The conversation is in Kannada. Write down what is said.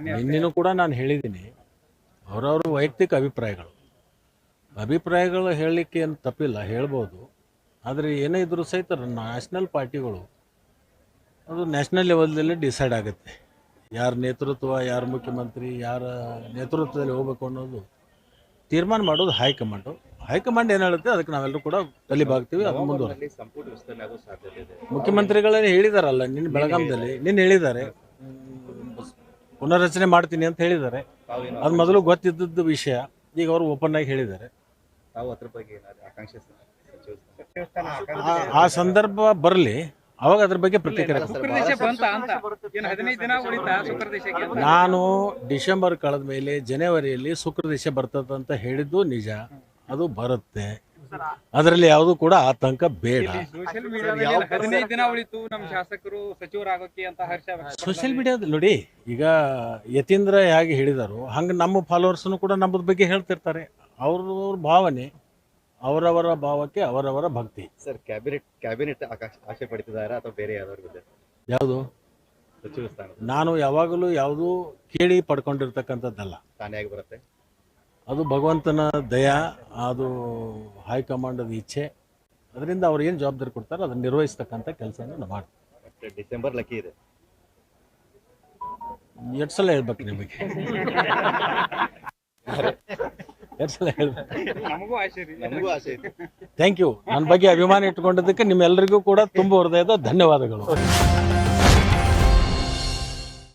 ನಿನ್ನೆನೂ ಕೂಡ ನಾನು ಹೇಳಿದ್ದೀನಿ, ಅವರವ್ರ ವೈಯಕ್ತಿಕ ಅಭಿಪ್ರಾಯಗಳು ಹೇಳಲಿಕ್ಕೆ ಏನು ತಪ್ಪಿಲ್ಲ, ಹೇಳ್ಬೋದು. ಆದರೆ ಏನೇ ಇದ್ರೂ ಸಹಿತ ನ್ಯಾಷನಲ್ ಪಾರ್ಟಿಗಳು ಅದು ನ್ಯಾಷನಲ್ ಲೆವೆಲ್ದಲ್ಲಿ ಡಿಸೈಡ್ ಆಗುತ್ತೆ. ಯಾರ ನೇತೃತ್ವ, ಯಾರ ಮುಖ್ಯಮಂತ್ರಿ, ಯಾರ ನೇತೃತ್ವದಲ್ಲಿ ಹೋಗಬೇಕು ಅನ್ನೋದು ತೀರ್ಮಾನ ಮಾಡೋದು ಹೈಕಮಾಂಡು. ಹೈಕಮಾಂಡ್ ಏನು ಹೇಳುತ್ತೆ ಅದಕ್ಕೆ ನಾವೆಲ್ಲರೂ ಕೂಡ ತಲೆಬಾಗ್ತೀವಿ. ಅದು ಮುಂದುವರೆದು ಮುಖ್ಯಮಂತ್ರಿಗಳೇ ಹೇಳಿದಾರಲ್ಲ, ನಿನ್ನೆ ಬೆಳಗಾಂದಲ್ಲಿ ಹೇಳಿದ್ದಾರೆ, ಪುನರ್ರಚನೆ ಮಾಡ್ತೀನಿ ಅಂತ ಹೇಳಿದ್ದಾರೆ. ಅದು ಮೊದಲು ಗೊತ್ತಿದ್ದದ್ದು ವಿಷಯ, ಈಗ ಅವರು ಓಪನ್ ಆಗಿ ಹೇಳಿದ್ದಾರೆ. ಆ ಸಂದರ್ಭ ಬರಲಿ, ಅವಾಗ ಅದ್ರ ಬಗ್ಗೆ ಪ್ರತಿಕ್ರಿಯೆ. ನಾನು ಡಿಸೆಂಬರ್ ಕಳೆದ ಮೇಲೆ ಜನವರಿಯಲ್ಲಿ ಶುಕ್ರದೇಶ ಬರ್ತದೆ ಅಂತ ಹೇಳಿದ್ದು ನಿಜ, ಅದು ಬರುತ್ತೆ. ಅದರಲ್ಲಿ ಯಾವುದು ಕೂಡ ಆತಂಕ ಬೇಡ. ಸೋಷಿಯಲ್ ಮೀಡಿಯಾದಲ್ಲಿ ನೋಡಿ, ಈಗ ಯತೀಂದ್ರ ಹೇಗೆ ಹೇಳಿದಾರೋ ಹಂಗೆ ನಮ್ಮ ಫಾಲೋವರ್ಸ್ನು ಕೂಡ ನಮ್ಮದ ಬಗ್ಗೆ ಹೇಳ್ತಿರ್ತಾರೆ. ಅವ್ರ ಭಾವನೆ, ಅವರವರ ಭಾವಕ್ಕೆ ಅವರವರ ಭಕ್ತಿ. ಸರ್, ಕ್ಯಾಬಿನೆಟ್ ಆಶೆ ಪಡ್ತಿದ್ದಾರೆ ಅಥವಾ ಬೇರೆ ಯಾವ್ದಾದ್ರು? ಯಾವುದು ಸಚಿವ ಸ್ಥಾನ ನಾನು ಯಾವಾಗಲೂ ಯಾವುದು ಕೇಳಿ ಪಡ್ಕೊಂಡಿರ್ತಕ್ಕಂಥದ್ದಲ್ಲ. ತಾನೇ ಬರುತ್ತೆ, ಅದು ಭಗವಂತನ ದಯಾ, ಅದು ಹೈಕಮಾಂಡದ ಇಚ್ಛೆ. ಅದರಿಂದ ಅವ್ರು ಏನು ಜವಾಬ್ದಾರಿ ಕೊಡ್ತಾರೆ ಅದನ್ನು ನಿರ್ವಹಿಸ್ತಕ್ಕಂಥ ಕೆಲಸನ ನಾವು ಮಾಡ್ತೀವಿ. ಡಿಸೆಂಬರ್ ಲಕ್ಕಿ ಇದೆ. ಎಷ್ಟು ಸಲ ಹೇಳ್ಬೇಕು ನಿಮಗೆ? ಎಷ್ಟು ಸಲ ಹೇಳ್ಬೇಕು? ನಮಗೂ ಆಸೆ ಇದೆ. Thank you. ನನ್ನ ಬಗ್ಗೆ ಅಭಿಮಾನ ಇಟ್ಕೊಂಡಿದ್ದಕ್ಕೆ ನಿಮ್ಮೆಲ್ಲರಿಗೂ ಕೂಡ ತುಂಬ ಹೃದಯದ ಧನ್ಯವಾದಗಳು.